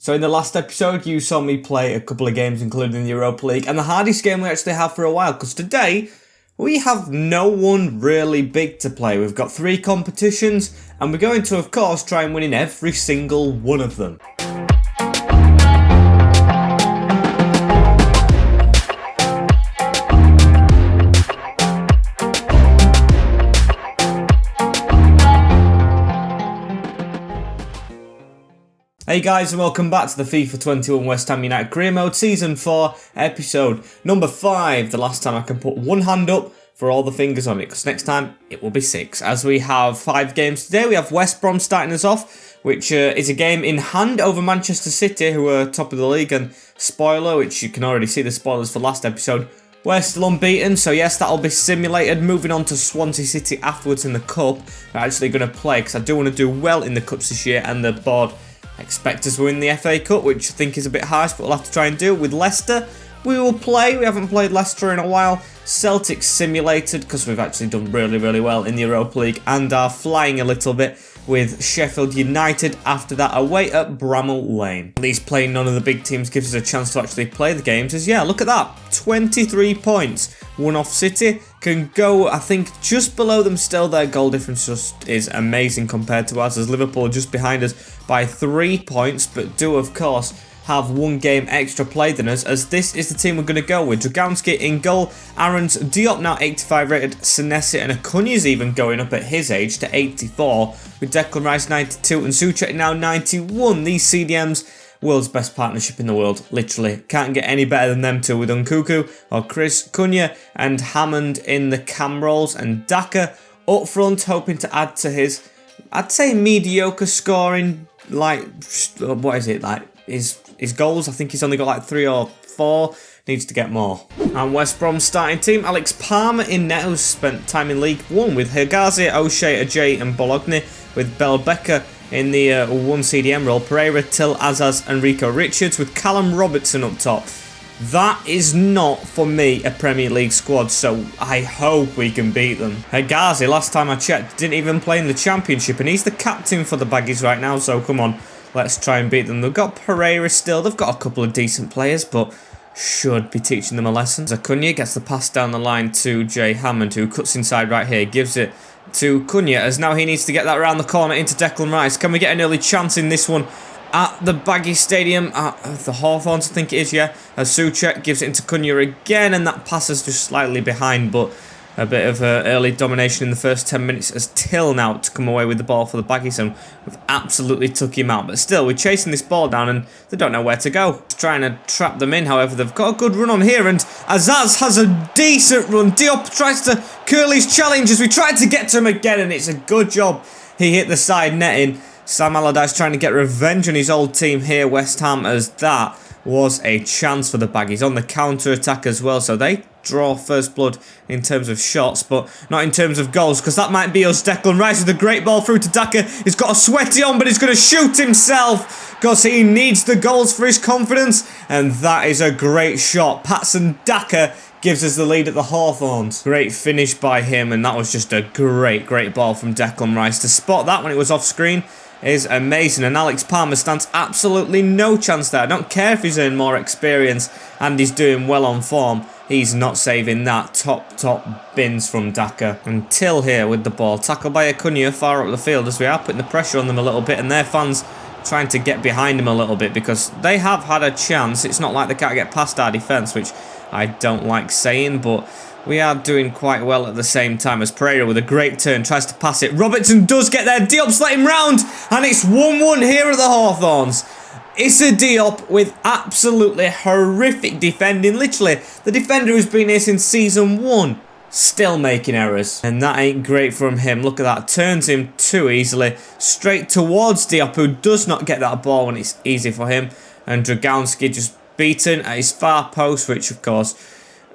So in the last episode, you saw me play a couple of games, including the Europa League, and the hardest game we actually have for a while, because today, we have no one really big to play. We've got 3 competitions, and we're going to, of course, try and win in every single one of them. Hey guys, and welcome back to the FIFA 21 West Ham United Career Mode Season 4 episode number 5. The last time I can put one hand up for all the fingers on it, because next time it will be 6. As we have 5 games today, we have West Brom starting us off, which is a game in hand over Manchester City, who are top of the league, and spoiler, which you can already see the spoilers for last episode, we're still unbeaten, so yes, that'll be simulated. Moving on to Swansea City afterwards in the Cup. We're actually going to play, because I do want to do well in the Cups this year, and the board expect us to win the FA Cup, which I think is a bit harsh, but we'll have to try and do. With Leicester, we will play. We haven't played Leicester in a while. Celtic simulated, because we've actually done really well in the Europa League, and are flying a little bit with Sheffield United after that away at Bramall Lane. At least playing none of the big teams gives us a chance to actually play the games, as yeah, look at that, 23 points. One off City, can go, I think, just below them still. Their goal difference just is amazing compared to us, as Liverpool are just behind us by 3 points, but do, of course, have 1 game extra played than us, as this is the team we're going to go with. Dragowski in goal, Aarons, Diop now 85 rated, Senesi and Acunha's even going up at his age to 84, with Declan Rice 92 and Souček now 91. These CDMs, world's best partnership in the world, literally. Can't get any better than them two, with Nkunku or Chris, Cunha and Hammond in the cam roles, and Daka up front, hoping to add to his, I'd say, mediocre scoring, like, what is it, like, his goals. I think he's only got like 3 or 4. Needs to get more. And West Brom's starting team, Alex Palmer in net, who's spent time in League 1 with Hegazi, O'Shea, Ajay and Bologna, with Belbecker in the 1 CDM role, Pereira, Till, Azaz and Rico Richards, with Callum Robertson up top. That is not, for me, a Premier League squad, so I hope we can beat them. Hegazi, last time I checked, didn't even play in the Championship, and he's the captain for the Baggies right now, so come on. Let's try and beat them. They've got Pereira still. They've got a couple of decent players, but should be teaching them a lesson. Acunha gets the pass down the line to Jay Hammond, who cuts inside right here. Gives it to Cunha, as now he needs to get that around the corner into Declan Rice. Can we get an early chance in this one at the Baggy Stadium? The Hawthorns, I think it is, yeah. As Souček gives it into Cunha again, and that pass is just slightly behind, but a bit of early domination in the first 10 minutes as Till now to come away with the ball for the Baggies, and we've absolutely took him out. But still, we're chasing this ball down and they don't know where to go. Trying to trap them in, however, they've got a good run on here, and Azaz has a decent run. Diop tries to curl his challenge as we tried to get to him again, and it's a good job he hit the side netting. Sam Allardyce trying to get revenge on his old team here, West Ham, as that was a chance for the Baggies on the counter-attack as well, so they draw first blood in terms of shots, but not in terms of goals, because that might be us. Declan Rice with a great ball through to Daka. He's got a sweaty on, but he's going to shoot himself because he needs the goals for his confidence, and that is a great shot. Patson Daka gives us the lead at the Hawthorns. Great finish by him, and that was just a great ball from Declan Rice. To spot that when it was off screen is amazing, and Alex Palmer stands absolutely no chance there. I don't care if he's earned more experience and he's doing well on form. He's not saving that. Top bins from Daka. And Till here with the ball. Tackled by Acunha far up the field, as we are putting the pressure on them a little bit, and their fans trying to get behind him a little bit, because they have had a chance. It's not like they can't get past our defence, which I don't like saying, but we are doing quite well at the same time, as Pereira with a great turn tries to pass it. Robertson does get there. Diop's let him round, and it's 1-1 here at the Hawthorns. Issa Diop with absolutely horrific defending. Literally, the defender who's been here since season 1 still making errors, and that ain't great from him. Look at that, turns him too easily straight towards Diop, who does not get that ball when it's easy for him, and Dragowski just beaten at his far post, which of course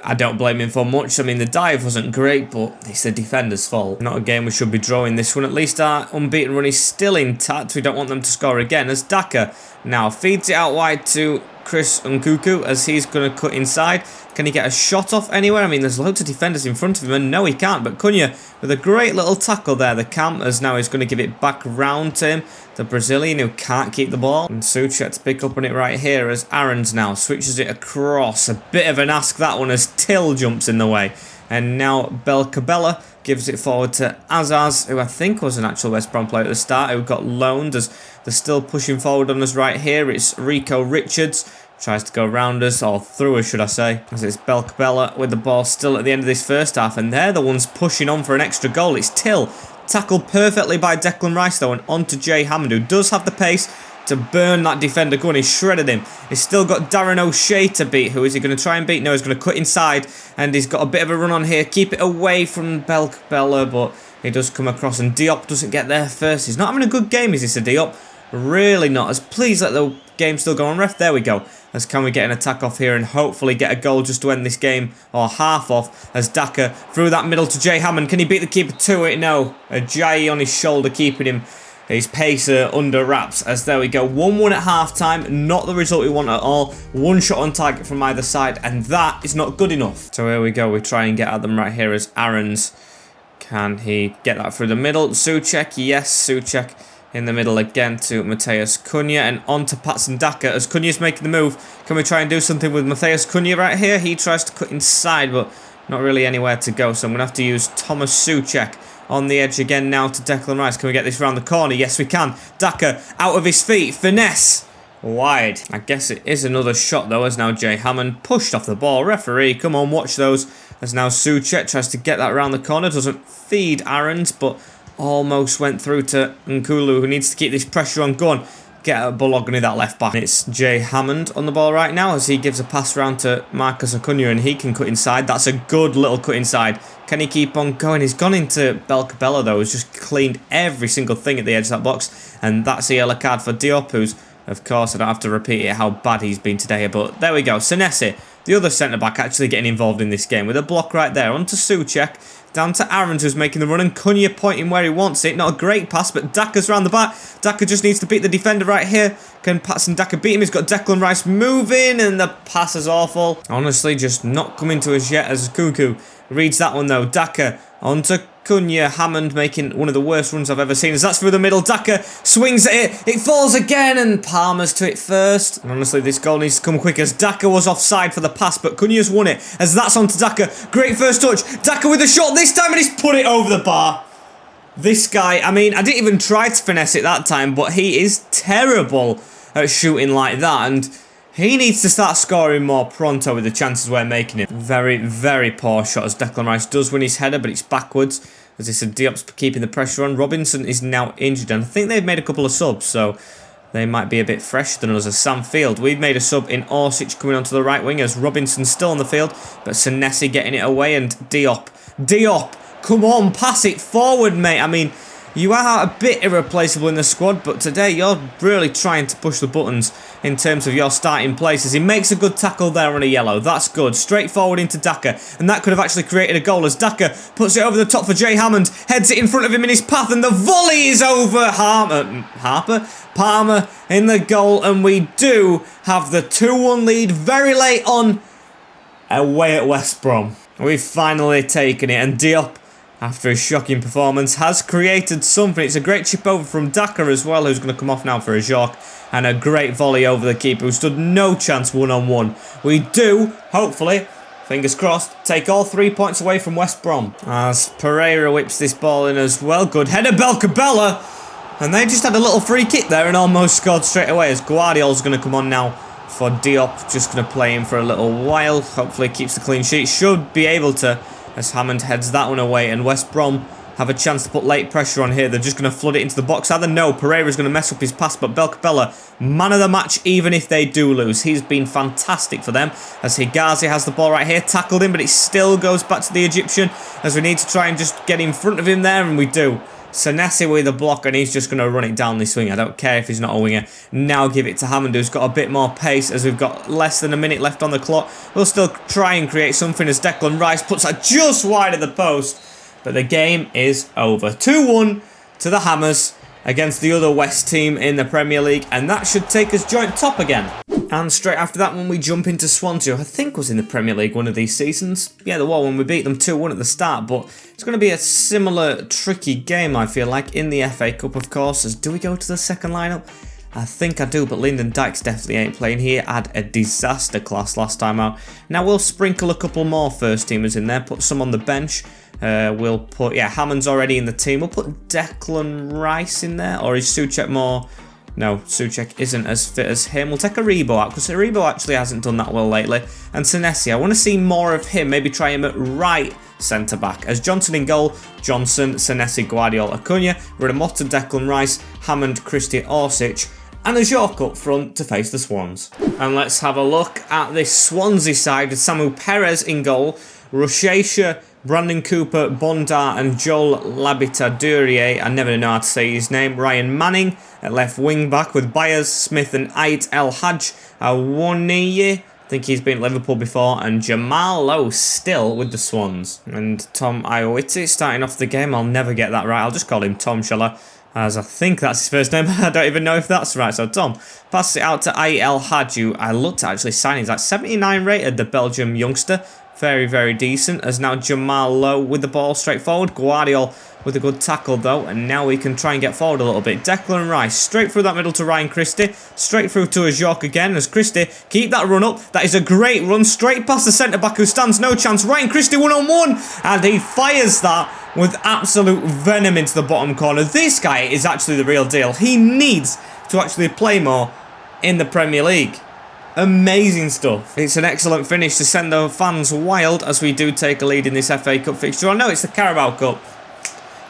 I don't blame him for much. I mean, the dive wasn't great, but it's the defender's fault. Not a game we should be drawing this one. At least our unbeaten run is still intact. We don't want them to score again, as Daka now feeds it out wide to Chris Nkunku, as he's going to cut inside. Can he get a shot off anywhere? I mean, there's loads of defenders in front of him, and no, he can't. But Cunha with a great little tackle there. The cam, as now he's going to give it back round to him. the Brazilian who can't keep the ball. And Souček to pick up on it right here as Aarons now switches it across. A bit of an ask that one as Till jumps in the way. And now Belcabella gives it forward to Azaz, who I think was an actual West Brom player at the start, who got loaned as they're still pushing forward on us right here. It's Rico Richards. Tries to go around us, or through us, should I say. As it's Belcabella with the ball still at the end of this first half. And they're the ones pushing on for an extra goal. It's Till. Tackled perfectly by Declan Rice, though, and onto Jay Hammond, who does have the pace to burn that defender. Go on, he shredded him. He's still got Darren O'Shea to beat. Who is he going to try and beat? No, he's going to cut inside, and he's got a bit of a run on here. Keep it away from Belcabella, but he does come across, and Diop doesn't get there first. He's not having a good game, is this a Diop? Really not. As please let the game still go on, ref. There we go. As can we get an attack off here and hopefully get a goal just to end this game, or half off, as Daka through that middle to Jay Hammond. Can he beat the keeper to it? No. Ajayi on his shoulder keeping him, his pacer under wraps. As there we go. 1-1 at half time. Not the result we want at all. One shot on target from either side, and that is not good enough. So here we go. We try and get at them right here as Aarons. Can he get that through the middle? Souček. Yes, Souček. In the middle again to Matheus Cunha, and on to Patson Daka as Cunha's making the move. Can we try and do something with Matheus Cunha right here? He tries to cut inside, but not really anywhere to go, so I'm going to have to use Thomas Souček on the edge again now to Declan Rice. Can we get this round the corner? Yes, we can. Daka out of his feet. Finesse. Wide. I guess it is another shot, though, as now Jay Hammond pushed off the ball. Referee, come on, watch those. As now Souček tries to get that round the corner. Doesn't feed Aarons, but almost went through to Nkulu, who needs to keep this pressure on. Go on, get a Bologna, that left back. It's Jay Hammond on the ball right now as he gives a pass round to Marcus Acuna, and he can cut inside. That's a good little cut inside. Can he keep on going? He's gone into Belcabella, though, who's just cleaned every single thing at the edge of that box. And that's a yellow card for Diop, who's, of course, I don't have to repeat it how bad he's been today. But there we go. Senesi, the other centre-back, actually getting involved in this game with a block right there. On to Souček. Down to Aarons, who's making the run, and Cunha pointing where he wants it. Not a great pass, but Daka's round the back. Daka just needs to beat the defender right here. Can Patson Daka beat him? He's got Declan Rice moving, and the pass is awful. Honestly, just not coming to us yet as Cuckoo reads that one, though. Daka onto Cunha. Hammond making one of the worst runs I've ever seen as that's through the middle. Daka swings at it. It falls again, and Palmer's to it first. And honestly, this goal needs to come quick as Daka was offside for the pass, but Cunha's won it as that's onto Daka. Great first touch. Daka with a shot this time, and he's put it over the bar. This guy, I mean, I didn't even try to finesse it that time, but he is terrible at shooting like that, and he needs to start scoring more pronto with the chances we're making it. Very, very poor shot as Declan Rice does win his header, but it's backwards. As I said, Diop's keeping the pressure on. Robinson is now injured, and I think they've made a couple of subs, so they might be a bit fresher than us. As Sam Field, we've made a sub in Orsic coming onto the right wing as Robinson's still on the field, but Senesi getting it away, and Diop, come on, pass it forward, mate. I mean, you are a bit irreplaceable in the squad, but today you're really trying to push the buttons in terms of your starting places. He makes a good tackle there on a yellow. That's good. Straight forward into Daka, and that could have actually created a goal as Daka puts it over the top for Jay Hammond, heads it in front of him in his path, and the volley is over. Palmer in the goal, and we do have the 2-1 lead very late on away at West Brom. We've finally taken it, and Diop, after his shocking performance, has created something. It's a great chip over from Daka as well, who's going to come off now for a Jork, and a great volley over the keeper, who stood no chance one-on-one. We do, hopefully, fingers crossed, take all 3 points away from West Brom. As Pereira whips this ball in as well. Good header, Belcabella! And they just had a little free kick there and almost scored straight away, as Guardiola's going to come on now for Diop. Just going to play him for a little while. Hopefully keeps the clean sheet. Should be able to, as Hammond heads that one away, and West Brom have a chance to put late pressure on here. They're just going to flood it into the box. Either no, Pereira's going to mess up his pass, but Belcabella, man of the match, even if they do lose. He's been fantastic for them, as Higazi has the ball right here, tackled him, but it still goes back to the Egyptian, as we need to try and just get in front of him there, and we do. Senesi with a block, and he's just going to run it down this wing. I don't care if he's not a winger. Now give it to Hammond, who's got a bit more pace, as we've got less than a minute left on the clock. We'll still try and create something as Declan Rice puts that just wide of the post. But the game is over. 2-1 to the Hammers against the other West team in the Premier League, and that should take us joint top again. And straight after that one we jump into Swansea, who I think was in the Premier League one of these seasons. Yeah, the one when we beat them 2-1 at the start, but it's going to be a similar tricky game, I feel like, in the FA Cup, of course. As do we go to the second lineup? I think I do, but Lyndon Dykes definitely ain't playing here. Had a disaster class last time out. Now we'll sprinkle a couple more first teamers in there, put some on the bench. We'll put, yeah, Hammond's already in the team. We'll put Declan Rice in there, or is Souček more... No, Souček isn't as fit as him. We'll take Aribo out, because Aribo actually hasn't done that well lately. And Senesi, I want to see more of him. Maybe try him at right centre-back. As Johnson in goal, Johnson, Senesi, Guardiola, Acuna, Rinamotta, Declan Rice, Hammond, Christie, Orsic, and a York up front to face the Swans. And let's have a look at this Swansea side with Samu Perez in goal, Rochesha, Brandon Cooper, Bondar and Joel Labita-Durier, I never know how to say his name, Ryan Manning at left wing back with Byers, Smith and Ait El Hadj Awoniyi, I think he's been at Liverpool before, and Jamal Lowe still with the Swans. And Tom Iowiti starting off the game, I'll never get that right, I'll just call him Tom, shall I? As I think that's his first name, I don't even know if that's right. So Tom, passes it out to Ait El Hadj, I looked at actually signing, he's like 79 rated, the Belgium youngster. Very, very decent. As now Jamal Lowe with the ball straight forward. Guardiola with a good tackle though. And now we can try and get forward a little bit. Declan Rice straight through that middle to Ryan Christie. Straight through to Ajork again. As Christie keep that run up. That is a great run. Straight past the centre back who stands no chance. Ryan Christie 1-on-1. And he fires that with absolute venom into the bottom corner. This guy is actually the real deal. He needs to actually play more in the Premier League. Amazing stuff. It's an excellent finish to send the fans wild as we do take a lead in this FA Cup fixture. Oh no, it's the Carabao Cup.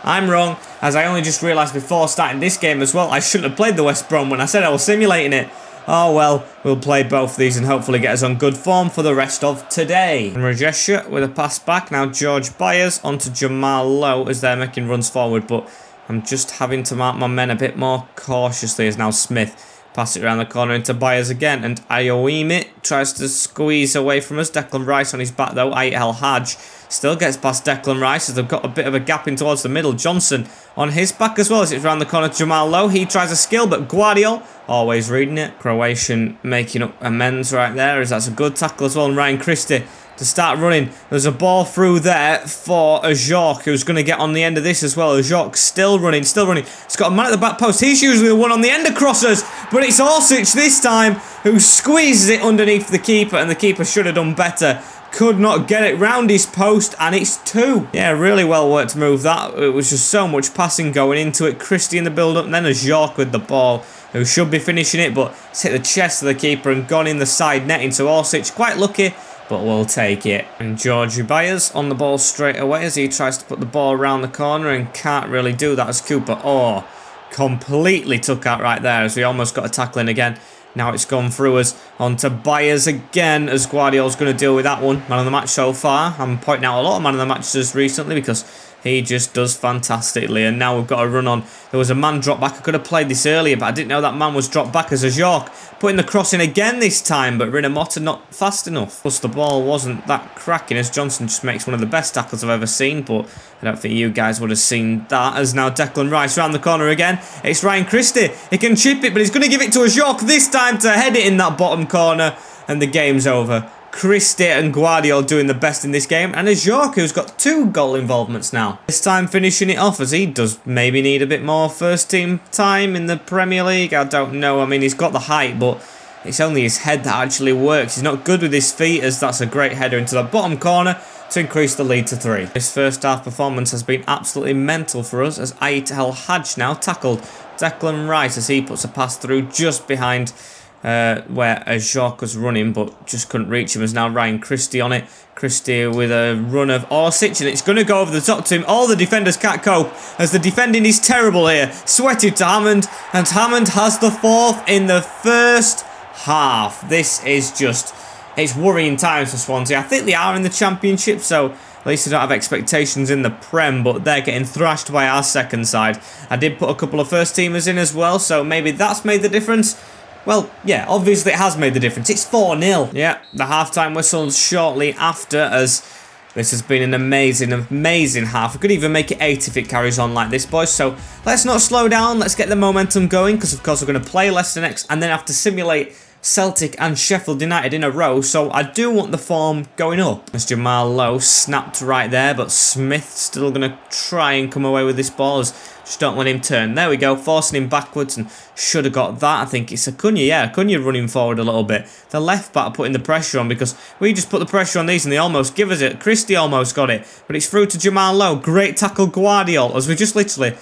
I'm wrong, as I only just realised before starting this game as well, I shouldn't have played the West Brom when I said I was simulating it. Oh well, we'll play both these and hopefully get us on good form for the rest of today. And Rajesha with a pass back. Now George Byers onto Jamal Lowe as they're making runs forward, but I'm just having to mark my men a bit more cautiously as now Smith pass it around the corner into Byers again, and Ayoimi tries to squeeze away from us. Declan Rice on his back though. Ait El Hadj still gets past Declan Rice as they've got a bit of a gap in towards the middle. Johnson on his back as well as it's around the corner to Jamal Lowe. He tries a skill, but Guardiola always reading it. Croatian making up amends right there as that's a good tackle as well. And Ryan Christie to start running. There's a ball through there for Ajork, who's going to get on the end of this as well. Ajork still running, still running. He's got a man at the back post. He's usually the one on the end of crosses, but it's Orsic this time who squeezes it underneath the keeper, and the keeper should have done better. Could not get it round his post, and it's 2. Yeah, really well worked move that. It was just so much passing going into it. Christie in the build-up, and then Ajork with the ball, who should be finishing it, but it's hit the chest of the keeper and gone in the side netting. So Orsic quite lucky, but we'll take it. And Georgie Byers on the ball straight away as he tries to put the ball around the corner and can't really do that as Cooper. Oh, completely took out right there as we almost got a tackle in again. Now it's gone through us onto Byers again as Guardiola's going to deal with that one. Man of the match so far. I'm pointing out a lot of man of the matches recently because he just does fantastically. And now we've got a run on. There was a man dropped back. I could have played this earlier, but I didn't know that man was dropped back as Ajork. Putting the cross in again this time, but Rinamotta not fast enough. Plus the ball wasn't that cracking as Johnson just makes one of the best tackles I've ever seen, but I don't think you guys would have seen that. As now Declan Rice round the corner again. It's Ryan Christie. He can chip it, but he's going to give it to Ajork this time to head it in that bottom corner, and the game's over. Christie and Guardiola doing the best in this game, and Ajork, who's got 2 goal involvements now. This time finishing it off as he does maybe need a bit more first team time in the Premier League. I don't know. I mean, he's got the height, but it's only his head that actually works. He's not good with his feet as that's a great header into the bottom corner to increase the lead to 3. This first half performance has been absolutely mental for us as Ait El Hadj now tackled Declan Rice as he puts a pass through just behind where Ajork was running, but just couldn't reach him. As now Ryan Christie on it. Christie with a run of Orsic, and it's going to go over the top to him. All the defenders can't cope as the defending is terrible here. Sweated to Hammond, and Hammond has the 4th in the first half. This is just, it's worrying times for Swansea. I think they are in the Championship, so at least they don't have expectations in the Prem, but they're getting thrashed by our second side. I did put a couple of first teamers in as well, so maybe that's made the difference. Well, yeah, obviously it has made the difference. It's 4-0. Yeah, the half-time whistle shortly after, as this has been an amazing, amazing half. We could even make it 8 if it carries on like this, boys. So let's not slow down. Let's get the momentum going, because of course we're going to play Leicester next and then have to simulate Celtic and Sheffield United in a row, so I do want the form going up. As Jamal Lowe snapped right there, but Smith still going to try and come away with this ball. Just don't let him turn. There we go, forcing him backwards, and should have got that. I think it's Acuna. Yeah, Acuna running forward a little bit. The left back putting the pressure on, because we just put the pressure on these and they almost give us it. Christie almost got it, but it's through to Jamal Lowe. Great tackle, Guardiola, as we just literally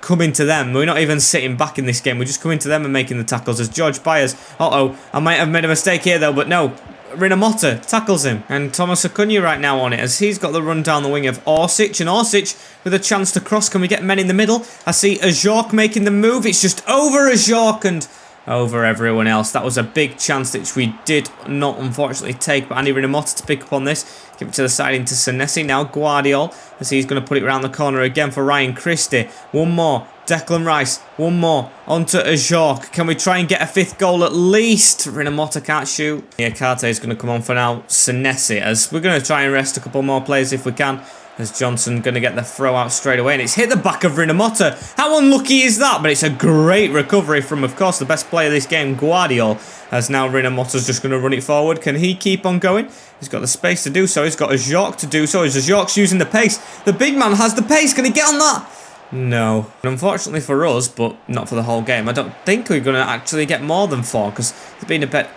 coming to them. We're not even sitting back in this game. We're just coming to them and making the tackles as George Byers. I might have made a mistake here though, but no. Rinamotta tackles him. And Thomas Acuna right now on it as he's got the run down the wing of Orsic. And Orsic with a chance to cross. Can we get men in the middle? I see Ajorc making the move. It's just over Ajorc and over everyone else. That was a big chance which we did not unfortunately take, but Andy Rinamotta to pick up on this. Give it to the side into Senesi. Now Guardiola as he's going to put it around the corner again for Ryan Christie. One more. Declan Rice. One more. Onto Ajorc. Can we try and get a fifth goal at least? Rinamotta can't shoot. Niakate is going to come on for now. Senesi as we're going to try and rest a couple more players if we can. As Johnson going to get the throw out straight away. And it's hit the back of Rinamotta. How unlucky is that? But it's a great recovery from, of course, the best player of this game, Guardiola. As now Rinamotta's just going to run it forward. Can he keep on going? He's got the space to do so. He's got Ajorc to do so. As Ajorc's using the pace. The big man has the pace. Can he get on that? No. Unfortunately for us, but not for the whole game. I don't think we're going to actually get more than 4 because they've been a bit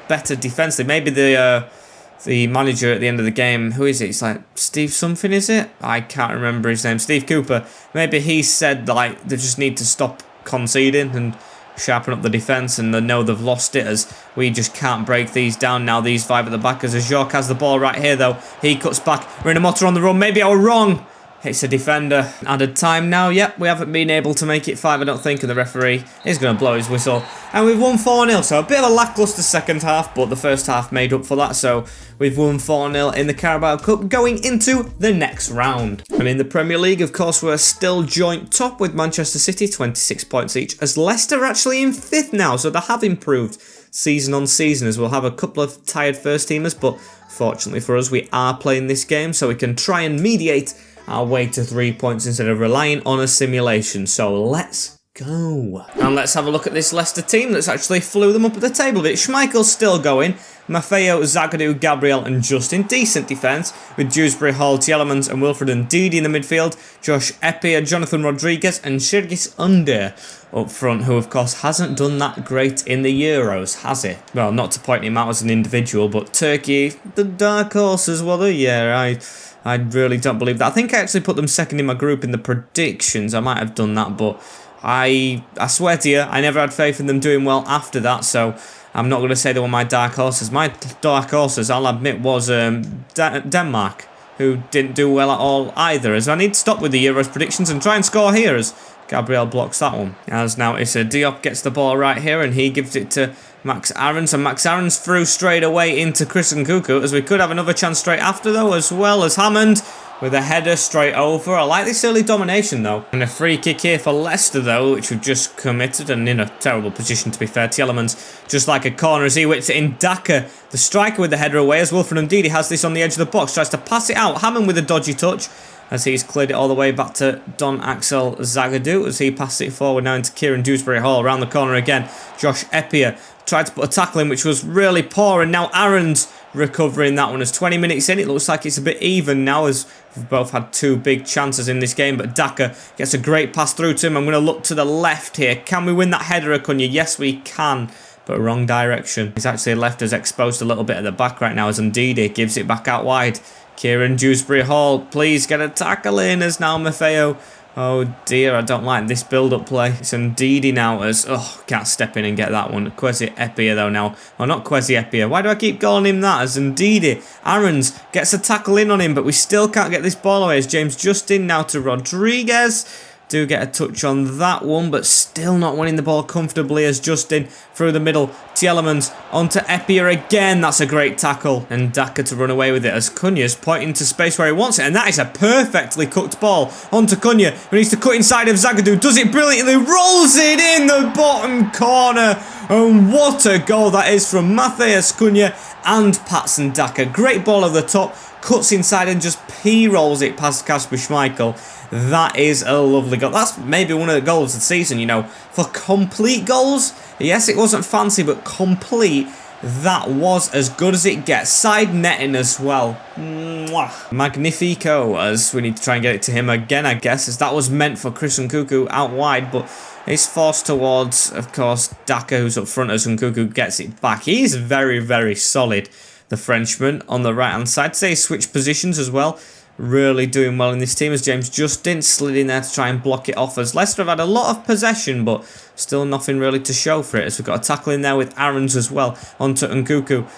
better defensively. Maybe the manager at the end of the game, who is it? It's like Steve something, is it? I can't remember his name. Steve Cooper. Maybe he said like they just need to stop conceding and sharpen up the defence, and they know they've lost it as we just can't break these down now. These 5 at the back as Ajorc has the ball right here though. He cuts back. Rinamotta on the run. Maybe I were wrong. Hits a defender. Added time now. Yep, we haven't been able to make it 5, I don't think, and the referee is going to blow his whistle. And we've won 4-0, so a bit of a lacklustre second half, but the first half made up for that, so we've won 4-0 in the Carabao Cup going into the next round. And in the Premier League, of course, we're still joint top with Manchester City, 26 points each, as Leicester are actually in 5th now, so they have improved season on season, as we'll have a couple of tired first-teamers, but fortunately for us, we are playing this game, so we can try and mediate our way to 3 points instead of relying on a simulation. So let's go. And let's have a look at this Leicester team that's actually flew them up at the table a bit. Schmeichel's still going. Maffeo, Zagadou, Gabriel and Justin. Decent defence with Dewsbury, Hall, Tielemans and Wilfred Ndidi in the midfield. Josh Eppiah, Jonathan Rodriguez and Şergis Ünder up front, who of course hasn't done that great in the Euros, has he? Well, not to point him out as an individual, but Turkey, the dark horses, well, yeah, I really don't believe that. I think I actually put them second in my group in the predictions. I might have done that, but I swear to you, I never had faith in them doing well after that, so I'm not going to say they were my dark horses. My dark horses, I'll admit, was Denmark, who didn't do well at all either, as I need to stop with the Euros predictions and try and score here, as Gabriel blocks that one. As now it's Diop gets the ball right here, and he gives it to Max Aarons, and Max Aarons threw straight away into Chris Nkunku, as we could have another chance straight after though, as well as Hammond with a header straight over. I like this early domination though. And a free kick here for Leicester though, which we've just committed, and in a terrible position to be fair. Tielemans just like a corner as he whips it in. Daka, the striker, with the header away, as Wilfred Ndidi has this on the edge of the box, tries to pass it out. Hammond with a dodgy touch, as he's cleared it all the way back to Don Axel Zagadou, as he passes it forward now into Kieran Dewsbury Hall. Around the corner again, Josh Eppiah tried to put a tackle in, which was really poor, and now Aaron's recovering that one. As 20 minutes in, it looks like it's a bit even now, as we've both had 2 big chances in this game, but Daka gets a great pass through to him. I'm going to look to the left here. Can we win that header, Acuna? Yes, we can, but wrong direction. He's actually left us exposed a little bit at the back right now, as Ndidi gives it back out wide. Kieran Dewsbury Hall, please get a tackle in, as now Maffeo. Oh dear, I don't like this build-up play. It's Ndidi now as, can't step in and get that one. Kwesi Eppiah though now. Oh, not Kwesi Eppiah. Why do I keep calling him that? As Ndidi. Aarons gets a tackle in on him, but we still can't get this ball away. As James Justin now to Rodriguez. Do get a touch on that one, but still not winning the ball comfortably, as Justin through the middle. Tielemans onto Eppiah again. That's a great tackle. And Daka to run away with it, as Cunha's pointing to space where he wants it. And that is a perfectly cooked ball onto Cunha, who needs to cut inside of Zagadou. Does it brilliantly. Rolls it in the bottom corner. And what a goal that is from Matthias Cunha and Patson Daka. Great ball over the top. Cuts inside and just P-rolls it past Kasper Schmeichel. That is a lovely goal. That's maybe one of the goals of the season, you know. For complete goals, Yes, it wasn't fancy, but complete. That was as good as it gets. Side netting as well. Mwah. Magnifico, as we need to try and get it to him again, I guess, as that was meant for Chris Nkunku out wide, but it's forced towards, of course, Daka, who's up front as Nkunku gets it back. He's very, very solid, the Frenchman, on the right-hand side. Say he switched positions as well. Really doing well in this team as James Justin slid in there to try and block it off, as Leicester have had a lot of possession but still nothing really to show for it, as we've got a tackle in there with Aarons as well onto Nkunku.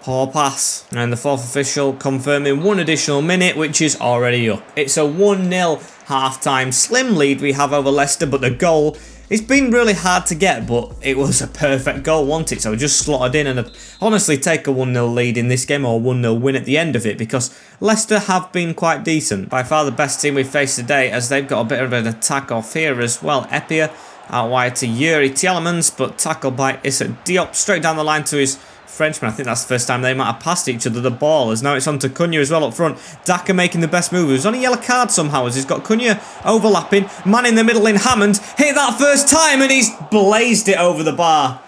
Poor pass, and the fourth official confirming 1 additional minute, which is already up. It's a 1-0 half-time slim lead we have over Leicester, but the goal, it's been really hard to get, but it was a perfect goal, wasn't it? So just slotted in, and honestly take a 1-0 lead in this game, or a 1-0 win at the end of it, because Leicester have been quite decent. By far the best team we've faced today, as they've got a bit of an attack off here as well. Epia out wide to Yuri Tielemans, but tackled by Issa Diop straight down the line to his Frenchman. I think that's the first time they might have passed each other the ball, as now it's on to Cunha as well up front. Daka making the best move. He was on a yellow card somehow, as he's got Cunha overlapping. Man in the middle in Hammond. Hit that first time and he's blazed it over the bar.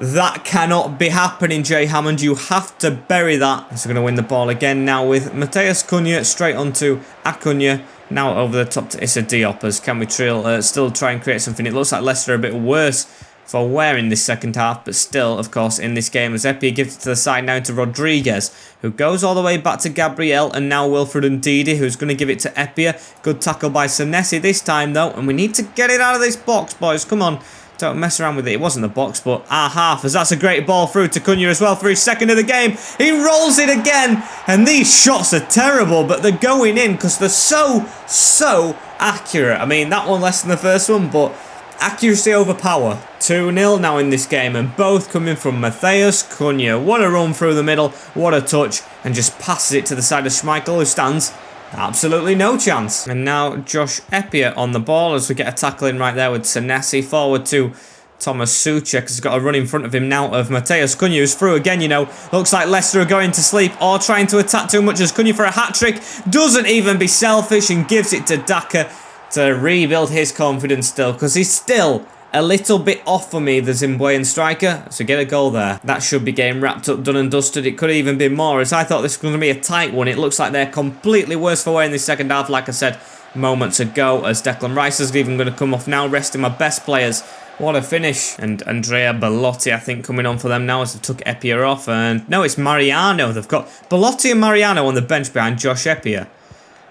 That cannot be happening, Jay Hammond. You have to bury that. So we're going to win the ball again now with Mateus Cunha straight onto Acuna. Now over the top to Issa Diop, as can we still try and create something. It looks like Leicester are a bit worse for wear in this second half, but still, of course, in this game, as Epia gives it to the side now to Rodriguez, who goes all the way back to Gabriel, and now Wilfred Ndidi, who's going to give it to Epia. Good tackle by Senesi this time, though, and we need to get it out of this box, boys. Come on, don't mess around with it. It wasn't the box, but our half, as that's a great ball through to Cunha as well for his second of the game. He rolls it again, and these shots are terrible, but they're going in because they're so accurate. I mean, that one less than the first one, but accuracy over power. 2-0 now in this game, and both coming from Mateus Cunha. What a run through the middle, what a touch, and just passes it to the side of Schmeichel, who stands absolutely no chance. And now Josh Epia on the ball, as we get a tackle in right there with Senesi. Forward to Thomas Souček, has got a run in front of him now of Mateus Cunha, who's through again, you know. Looks like Leicester are going to sleep or trying to attack too much, as Cunha for a hat-trick doesn't even be selfish and gives it to Daka to rebuild his confidence still, because he's still a little bit off for me, the Zimbabwean striker. So get a goal there. That should be game wrapped up, done and dusted. It could have even been more, as I thought this was going to be a tight one. It looks like they're completely worse for wear in the second half, like I said moments ago, as Declan Rice is even going to come off now, resting my best players. What a finish. And Andrea Bellotti, I think, coming on for them now, as they took Epia off. And no, it's Mariano. They've got Bellotti and Mariano on the bench behind Josh Epia.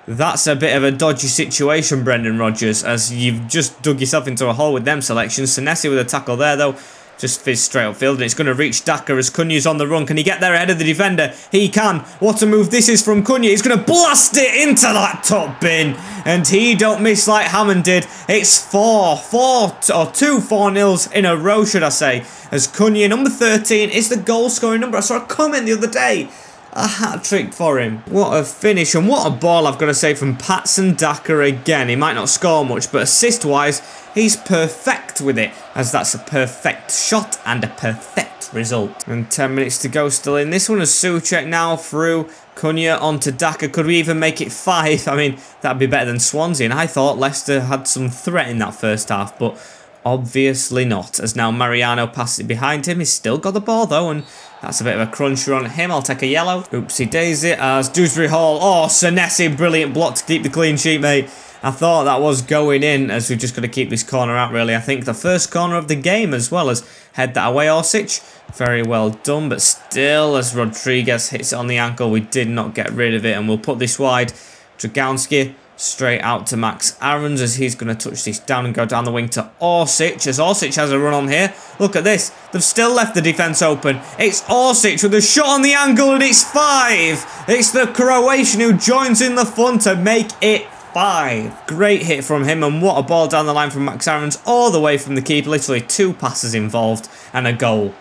That's a bit of a dodgy situation, Brendan Rodgers, as you've just dug yourself into a hole with them selections. Senesi with a tackle there, though. Just fizzed straight upfield, and it's going to reach Daka as Cunha's on the run. Can he get there ahead of the defender? He can. What a move this is from Cunha. He's going to blast it into that top bin, and he don't miss like Hammond did. It's 2 4-0s in a row, should I say, as Cunha, number 13, is the goal-scoring number. I saw a comment the other day. A hat-trick for him. What a finish, and what a ball, I've got to say, from Patson Daka again. He might not score much, but assist-wise, he's perfect with it, as that's a perfect shot and a perfect result. And 10 minutes to go still in this one, as Souček now through Cunha onto Daka. Could we even make it 5? I mean, that'd be better than Swansea, and I thought Leicester had some threat in that first half, but obviously not, as now Mariano passes it behind him. He's still got the ball, though, and that's a bit of a cruncher on him. I'll take a yellow. Oopsie daisy, as Dewsbury Hall. Oh, Senesi, brilliant block to keep the clean sheet, mate. I thought that was going in, as we've just got to keep this corner out, really. I think the first corner of the game, as well as head that away, Orsic. Very well done, but still, as Rodriguez hits it on the ankle, we did not get rid of it, and we'll put this wide. Dragowski straight out to Max Aarons, as he's going to touch this down and go down the wing to Orsic, as Orsic has a run on here. Look at this. They've still left the defence open. It's Orsic with a shot on the angle, and it's 5. It's the Croatian who joins in the fun to make it 5. Great hit from him, and what a ball down the line from Max Aarons, all the way from the keeper. Literally 2 passes involved and a goal.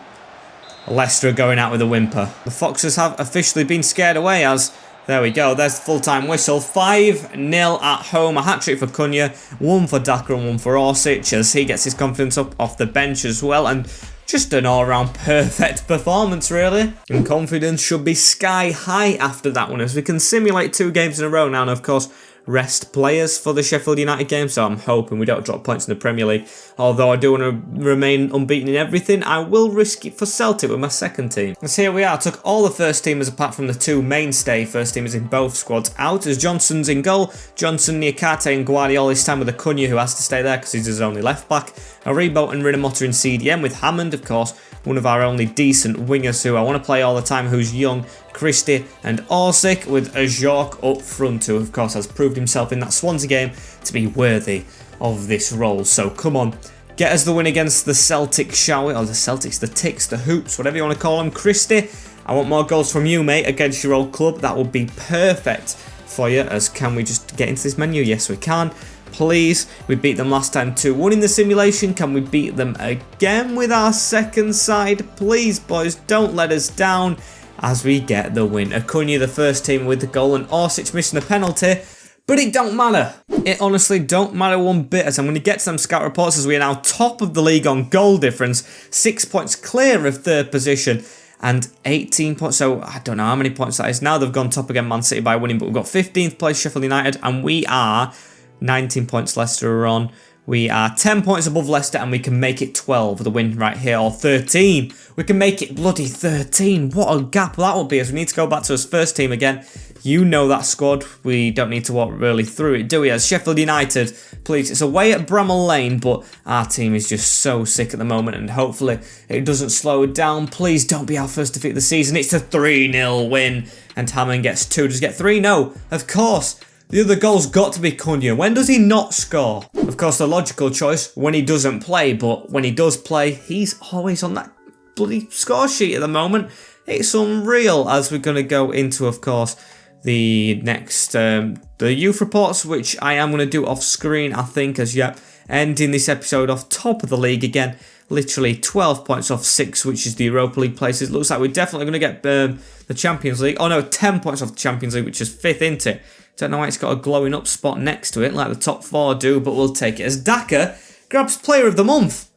Leicester are going out with a whimper. The Foxes have officially been scared away, as there we go, there's the full-time whistle. 5-0 at home, a hat-trick for Cunha, 1 for Daka and 1 for Orsic, as he gets his confidence up off the bench as well, and just an all-round perfect performance, really. And confidence should be sky high after that one, as we can simulate 2 games in a row now, and of course, rest players for the Sheffield United game, so I'm hoping we don't drop points in the Premier League. Although I do want to remain unbeaten in everything, I will risk it for Celtic with my second team. And so here we are. I took all the first teamers apart from the two mainstay first teamers in both squads out, as Johnson's in goal, Johnson, Niakate and Guardiola this time with Acuna, who has to stay there because he's his only left back. Aribo and Rinomota in CDM with Hammond, of course, one of our only decent wingers who I want to play all the time, who's young, Christie and Orsic, with Ajork up front, who of course has proved himself in that Swansea game to be worthy of this role. So come on, get us the win against the Celtic, shall we? Or the Celtics, the Ticks, the Hoops, whatever you want to call them. Christie, I want more goals from you, mate, against your old club. That would be perfect for you. As can we just get into this menu? Yes, we can. Please, we beat them last time 2-1 in the simulation. Can we beat them again with our second side? Please, boys, don't let us down as we get the win. Acuna, the first team with the goal, and Orsic missing the penalty. But it don't matter. It honestly don't matter one bit, as I'm going to get to some scout reports as we are now top of the league on goal difference. 6 points clear of third position. And 18 points, so I don't know how many points that is. Now they've gone top again, Man City, by winning, but we've got 15th place Sheffield United, and we are 19 points Leicester are on. We are 10 points above Leicester, and we can make it 12 with a win right here, or 13. We can make it bloody 13. What a gap that would be, as we need to go back to his first team again. You know that squad. We don't need to walk really through it, do we? As Sheffield United, please. It's away at Bramall Lane, but our team is just so sick at the moment, and hopefully it doesn't slow it down. Please don't be our first defeat of the season. It's a 3-0 win, and Hammond gets 2. Does he get 3? No, of course. The other goal's got to be Cunha. When does he not score? Of course, the logical choice, when he doesn't play, but when he does play, he's always on that bloody score sheet at the moment. It's unreal, as we're going to go into, of course, the next, the youth reports, which I am going to do off screen, I think, as yet, ending this episode off top of the league again. Literally 12 points off 6, which is the Europa League places. Looks like we're definitely going to get the Champions League. Oh no, 10 points off the Champions League, which is 5th, isn't it? Don't know why it's got a glowing up spot next to it, like the top 4 do, but we'll take it. As Daka grabs Player of the Month.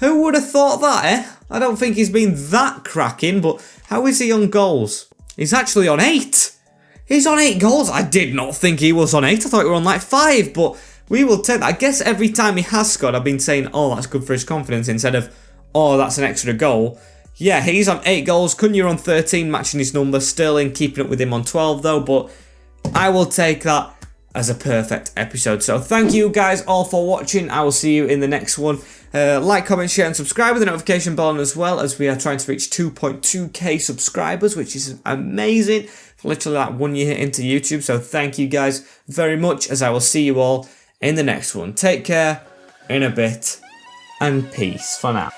Who would have thought that, eh? I don't think he's been that cracking, but how is he on goals? He's actually on 8. He's on 8 goals. I did not think he was on 8. I thought he were on like 5, but we will take that. I guess every time he has scored, I've been saying, oh, that's good for his confidence, instead of, oh, that's an extra goal. Yeah, he's on 8 goals. Cunha on 13, matching his number. Sterling keeping up with him on 12, though, but I will take that as a perfect episode. So thank you guys all for watching. I will see you in the next one. Like, comment, share and subscribe with the notification bell on as well, as we are trying to reach 2.2k subscribers, which is amazing. Literally like 1 year into YouTube. So thank you guys very much, as I will see you all in the next one. Take care, in a bit, and peace for now.